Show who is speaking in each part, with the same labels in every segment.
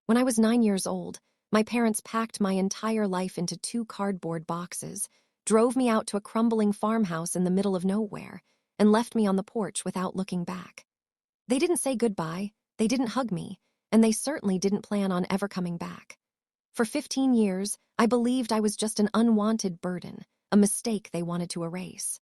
Speaker 1: When I was 9 years old, my parents packed my entire life into 2 cardboard boxes, drove me out to a crumbling farmhouse in the middle of nowhere, and left me on the porch without looking back. They didn't say goodbye, they didn't hug me, and they certainly didn't plan on ever coming back. For 15 years, I believed I was just an unwanted burden, a mistake they wanted to erase.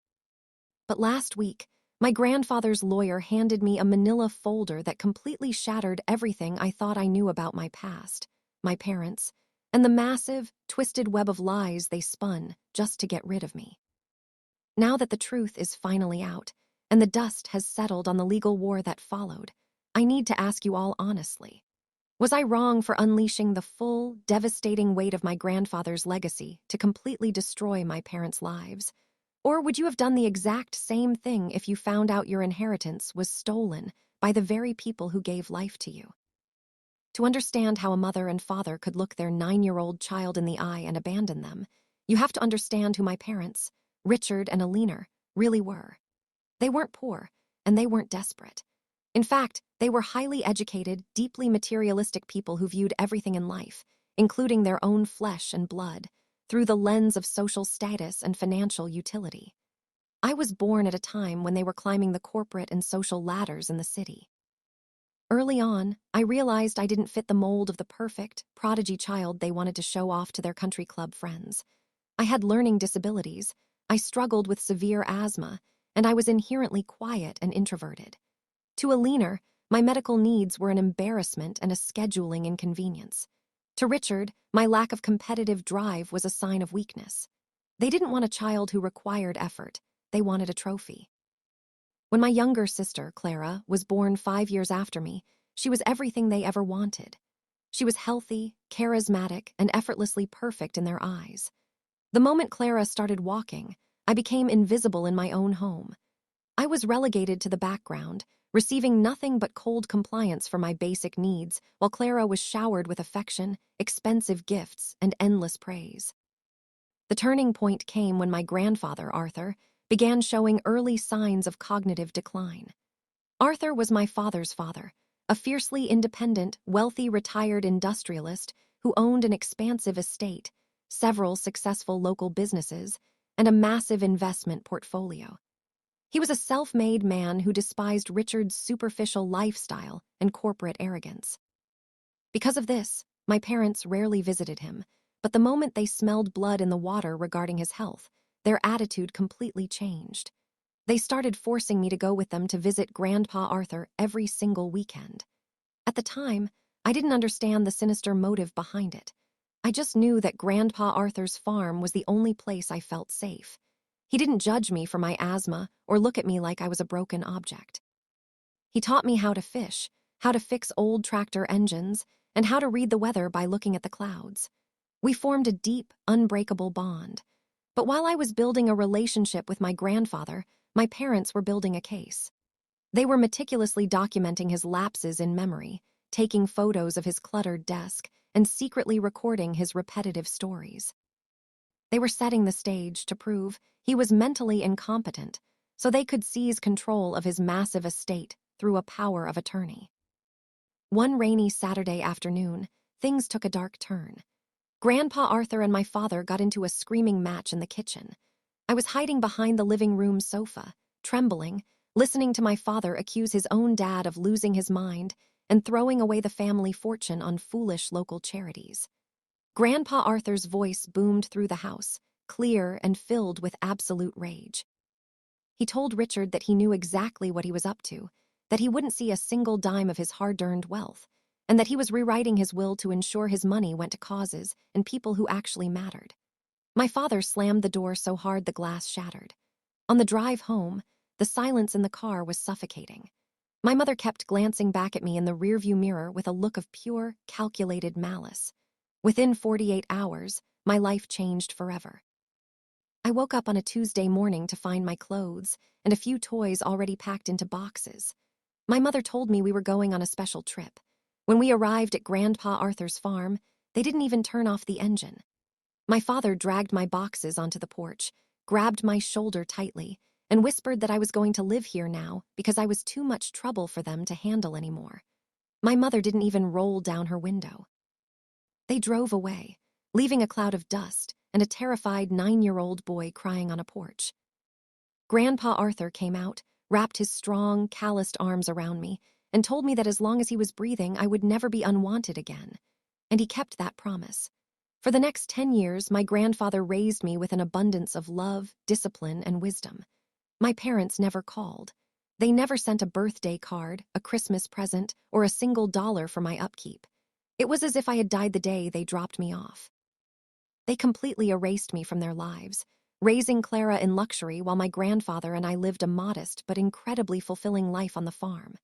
Speaker 1: But last week, my grandfather's lawyer handed me a manila folder that completely shattered everything I thought I knew about my past, my parents, and the massive, twisted web of lies they spun just to get rid of me. Now that the truth is finally out, and the dust has settled on the legal war that followed, I need to ask you all honestly. Was I wrong for unleashing the full, devastating weight of my grandfather's legacy to completely destroy my parents' lives? Or would you have done the exact same thing if you found out your inheritance was stolen by the very people who gave life to you? To understand how a mother and father could look their 9-year-old child in the eye and abandon them, you have to understand who my parents, Richard and Alina, really were. They weren't poor, and they weren't desperate. In fact, they were highly educated, deeply materialistic people who viewed everything in life, including their own flesh and blood, through the lens of social status and financial utility. I was born at a time when they were climbing the corporate and social ladders in the city. Early on, I realized I didn't fit the mold of the perfect, prodigy child they wanted to show off to their country club friends. I had learning disabilities, I struggled with severe asthma, and I was inherently quiet and introverted. To Alina, my medical needs were an embarrassment and a scheduling inconvenience. To Richard, my lack of competitive drive was a sign of weakness. They didn't want a child who required effort. They wanted a trophy. When my younger sister, Clara, was born 5 years after me, she was everything they ever wanted. She was healthy, charismatic, and effortlessly perfect in their eyes. The moment Clara started walking, I became invisible in my own home. I was relegated to the background, receiving nothing but cold compliance for my basic needs, while Clara was showered with affection, expensive gifts, and endless praise. The turning point came when my grandfather, Arthur, began showing early signs of cognitive decline. Arthur was my father's father, a fiercely independent, wealthy retired industrialist who owned an expansive estate, several successful local businesses, and a massive investment portfolio. He was a self-made man who despised Richard's superficial lifestyle and corporate arrogance. Because of this, my parents rarely visited him, but the moment they smelled blood in the water regarding his health, their attitude completely changed. They started forcing me to go with them to visit Grandpa Arthur every single weekend. At the time, I didn't understand the sinister motive behind it. I just knew that Grandpa Arthur's farm was the only place I felt safe. He didn't judge me for my asthma or look at me like I was a broken object. He taught me how to fish, how to fix old tractor engines, and how to read the weather by looking at the clouds. We formed a deep, unbreakable bond. But while I was building a relationship with my grandfather, my parents were building a case. They were meticulously documenting his lapses in memory, taking photos of his cluttered desk, and secretly recording his repetitive stories. They were setting the stage to prove he was mentally incompetent, so they could seize control of his massive estate through a power of attorney. One rainy Saturday afternoon, things took a dark turn. Grandpa Arthur and my father got into a screaming match in the kitchen. I was hiding behind the living room sofa, trembling, listening to my father accuse his own dad of losing his mind and throwing away the family fortune on foolish local charities. Grandpa Arthur's voice boomed through the house, clear and filled with absolute rage. He told Richard that he knew exactly what he was up to, that he wouldn't see a single dime of his hard-earned wealth, and that he was rewriting his will to ensure his money went to causes and people who actually mattered. My father slammed the door so hard the glass shattered. On the drive home, the silence in the car was suffocating. My mother kept glancing back at me in the rearview mirror with a look of pure, calculated malice. Within 48 hours, my life changed forever. I woke up on a Tuesday morning to find my clothes and a few toys already packed into boxes. My mother told me we were going on a special trip. When we arrived at Grandpa Arthur's farm, they didn't even turn off the engine. My father dragged my boxes onto the porch, grabbed my shoulder tightly, and whispered that I was going to live here now because I was too much trouble for them to handle anymore. My mother didn't even roll down her window. They drove away, leaving a cloud of dust and a terrified 9-year-old boy crying on a porch. Grandpa Arthur came out, wrapped his strong, calloused arms around me, and told me that as long as he was breathing, I would never be unwanted again. And he kept that promise. For the next 10 years, my grandfather raised me with an abundance of love, discipline, and wisdom. My parents never called. They never sent a birthday card, a Christmas present, or a single dollar for my upkeep. It was as if I had died the day they dropped me off. They completely erased me from their lives, raising Clara in luxury while my grandfather and I lived a modest but incredibly fulfilling life on the farm.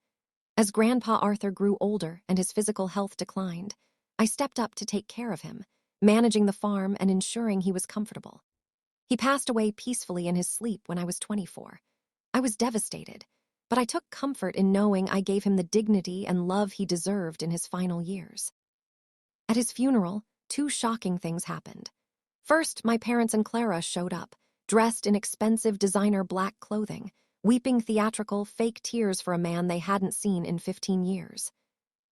Speaker 1: As Grandpa Arthur grew older and his physical health declined, I stepped up to take care of him, managing the farm and ensuring he was comfortable. He passed away peacefully in his sleep when I was 24. I was devastated, but I took comfort in knowing I gave him the dignity and love he deserved in his final years. At his funeral, 2 shocking things happened. First, my parents and Clara showed up, dressed in expensive designer black clothing, weeping theatrical, fake tears for a man they hadn't seen in 15 years.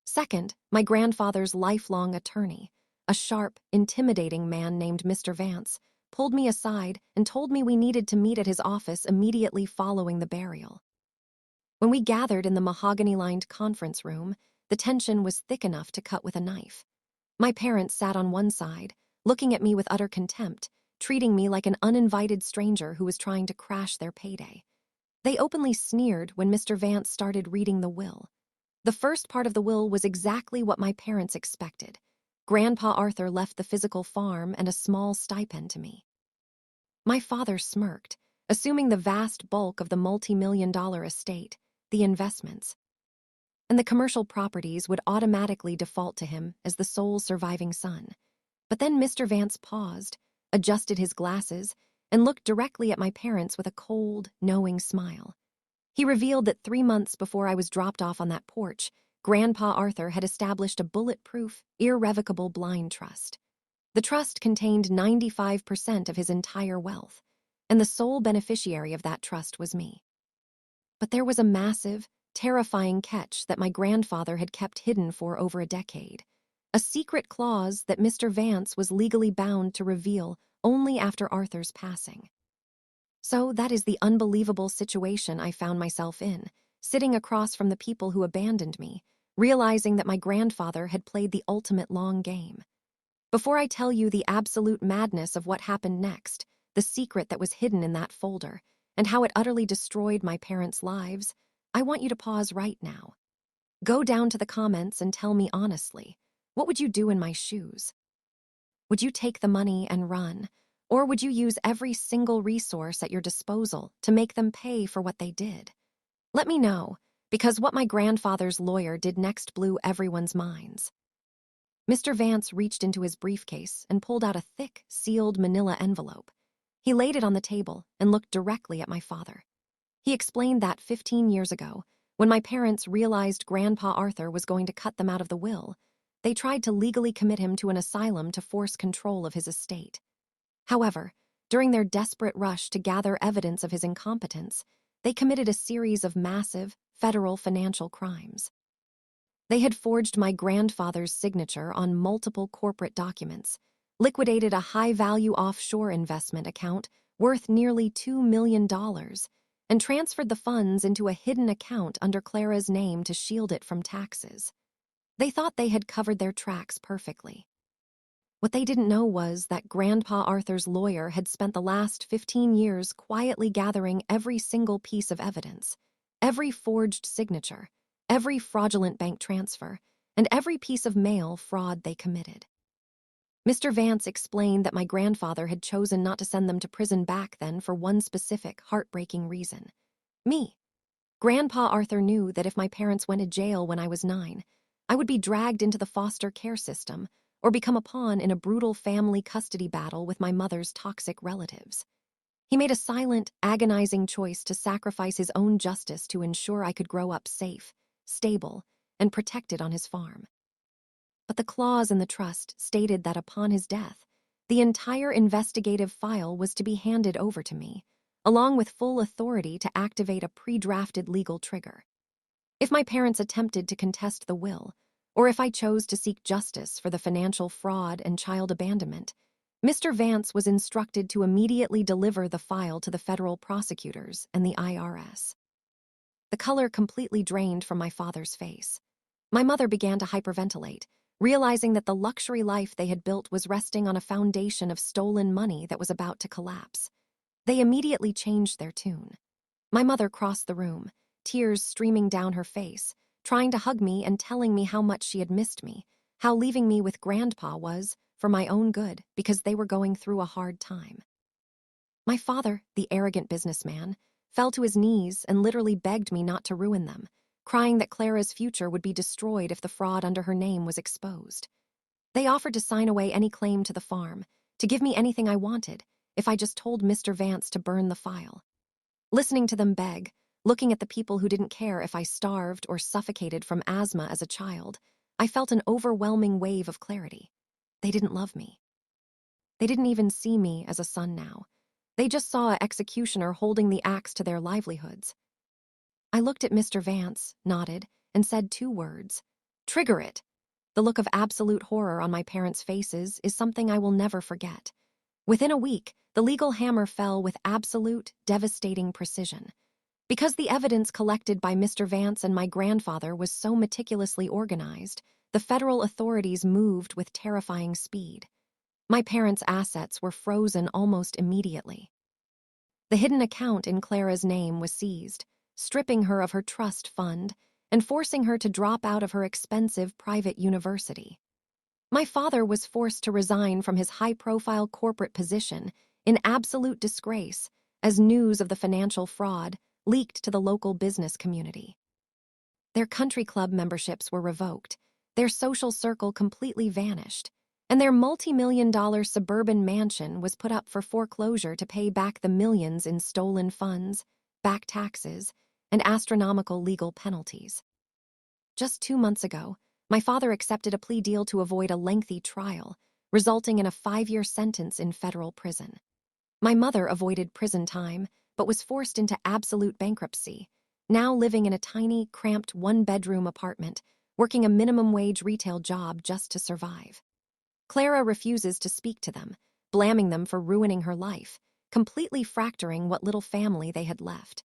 Speaker 1: Second, my grandfather's lifelong attorney, a sharp, intimidating man named Mr. Vance, pulled me aside and told me we needed to meet at his office immediately following the burial. When we gathered in the mahogany-lined conference room, the tension was thick enough to cut with a knife. My parents sat on one side, looking at me with utter contempt, treating me like an uninvited stranger who was trying to crash their payday. They openly sneered when Mr. Vance started reading the will. The first part of the will was exactly what my parents expected. Grandpa Arthur left the physical farm and a small stipend to me. My father smirked, assuming the vast bulk of the multi-million-dollar estate, the investments, and the commercial properties would automatically default to him as the sole surviving son. But then Mr. Vance paused, adjusted his glasses, and looked directly at my parents with a cold, knowing smile. He revealed that 3 months before I was dropped off on that porch, Grandpa Arthur had established a bulletproof, irrevocable blind trust. The trust contained 95% of his entire wealth, and the sole beneficiary of that trust was me. But there was a massive, terrifying catch that my grandfather had kept hidden for over a decade. A secret clause that Mr. Vance was legally bound to reveal only after Arthur's passing. So that is the unbelievable situation I found myself in, sitting across from the people who abandoned me, realizing that my grandfather had played the ultimate long game. Before I tell you the absolute madness of what happened next, the secret that was hidden in that folder, and how it utterly destroyed my parents' lives, I want you to pause right now. Go down to the comments and tell me honestly, what would you do in my shoes? Would you take the money and run, or would you use every single resource at your disposal to make them pay for what they did? Let me know, because what my grandfather's lawyer did next blew everyone's minds. Mr. Vance reached into his briefcase and pulled out a thick, sealed manila envelope. He laid it on the table and looked directly at my father. He explained that 15 years ago, when my parents realized Grandpa Arthur was going to cut them out of the will, they tried to legally commit him to an asylum to force control of his estate. However, during their desperate rush to gather evidence of his incompetence, they committed a series of massive, federal financial crimes. They had forged my grandfather's signature on multiple corporate documents, liquidated a high-value offshore investment account worth nearly $2 million, and transferred the funds into a hidden account under Clara's name to shield it from taxes. They thought they had covered their tracks perfectly. What they didn't know was that Grandpa Arthur's lawyer had spent the last 15 years quietly gathering every single piece of evidence, every forged signature, every fraudulent bank transfer, and every piece of mail fraud they committed. Mr. Vance explained that my grandfather had chosen not to send them to prison back then for one specific, heartbreaking reason. Me. Grandpa Arthur knew that if my parents went to jail when I was 9, I would be dragged into the foster care system or become a pawn in a brutal family custody battle with my mother's toxic relatives. He made a silent, agonizing choice to sacrifice his own justice to ensure I could grow up safe, stable, and protected on his farm. But the clause in the trust stated that upon his death, the entire investigative file was to be handed over to me, along with full authority to activate a pre-drafted legal trigger. If my parents attempted to contest the will, or if I chose to seek justice for the financial fraud and child abandonment. Mr. Vance was instructed to immediately deliver the file to the federal prosecutors and the IRS. The color completely drained from my father's face. My mother began to hyperventilate, realizing that the luxury life they had built was resting on a foundation of stolen money that was about to collapse. They immediately changed their tune. My mother crossed the room, tears streaming down her face, trying to hug me and telling me how much she had missed me, how leaving me with Grandpa was for my own good because they were going through a hard time. My father, the arrogant businessman, fell to his knees and literally begged me not to ruin them, crying that Clara's future would be destroyed if the fraud under her name was exposed. They offered to sign away any claim to the farm, to give me anything I wanted, if I just told Mr. Vance to burn the file. Listening to them beg, looking at the people who didn't care if I starved or suffocated from asthma as a child, I felt an overwhelming wave of clarity. They didn't love me. They didn't even see me as a son now. They just saw an executioner holding the axe to their livelihoods. I looked at Mr. Vance, nodded, and said 2 words. Trigger it. The look of absolute horror on my parents' faces is something I will never forget. Within a week, the legal hammer fell with absolute, devastating precision. Because the evidence collected by Mr. Vance and my grandfather was so meticulously organized, the federal authorities moved with terrifying speed. My parents' assets were frozen almost immediately. The hidden account in Clara's name was seized, stripping her of her trust fund and forcing her to drop out of her expensive private university. My father was forced to resign from his high-profile corporate position in absolute disgrace as news of the financial fraud leaked to the local business community. Their country club memberships were revoked, their social circle completely vanished, and their multi-million-dollar suburban mansion was put up for foreclosure to pay back the millions in stolen funds, back taxes, and astronomical legal penalties. Just 2 months ago, my father accepted a plea deal to avoid a lengthy trial, resulting in a 5-year sentence in federal prison. My mother avoided prison time, but was forced into absolute bankruptcy, now living in a tiny, cramped 1-bedroom apartment, working a minimum-wage retail job just to survive. Clara refuses to speak to them, blaming them for ruining her life, completely fracturing what little family they had left.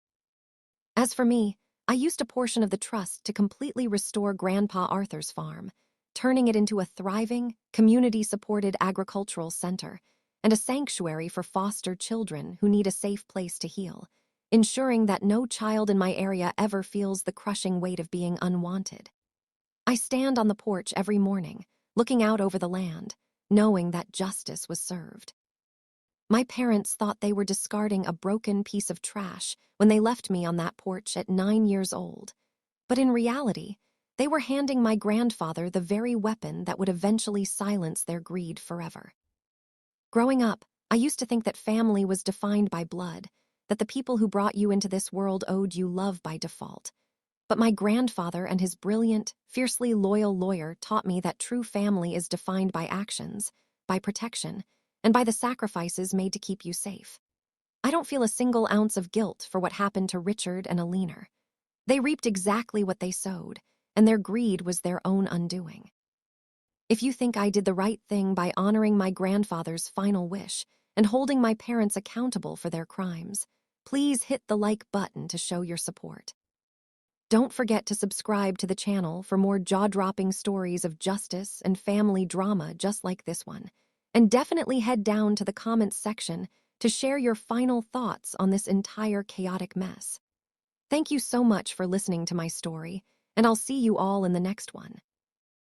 Speaker 1: As for me, I used a portion of the trust to completely restore Grandpa Arthur's farm, turning it into a thriving, community-supported agricultural center and a sanctuary for foster children who need a safe place to heal, ensuring that no child in my area ever feels the crushing weight of being unwanted. I stand on the porch every morning, looking out over the land, knowing that justice was served. My parents thought they were discarding a broken piece of trash when they left me on that porch at 9 years old. But in reality, they were handing my grandfather the very weapon that would eventually silence their greed forever. Growing up, I used to think that family was defined by blood, that the people who brought you into this world owed you love by default. But my grandfather and his brilliant, fiercely loyal lawyer taught me that true family is defined by actions, by protection, and by the sacrifices made to keep you safe. I don't feel a single ounce of guilt for what happened to Richard and Alina. They reaped exactly what they sowed, and their greed was their own undoing. If you think I did the right thing by honoring my grandfather's final wish and holding my parents accountable for their crimes, please hit the like button to show your support. Don't forget to subscribe to the channel for more jaw-dropping stories of justice and family drama just like this one. And definitely head down to the comments section to share your final thoughts on this entire chaotic mess. Thank you so much for listening to my story, and I'll see you all in the next one.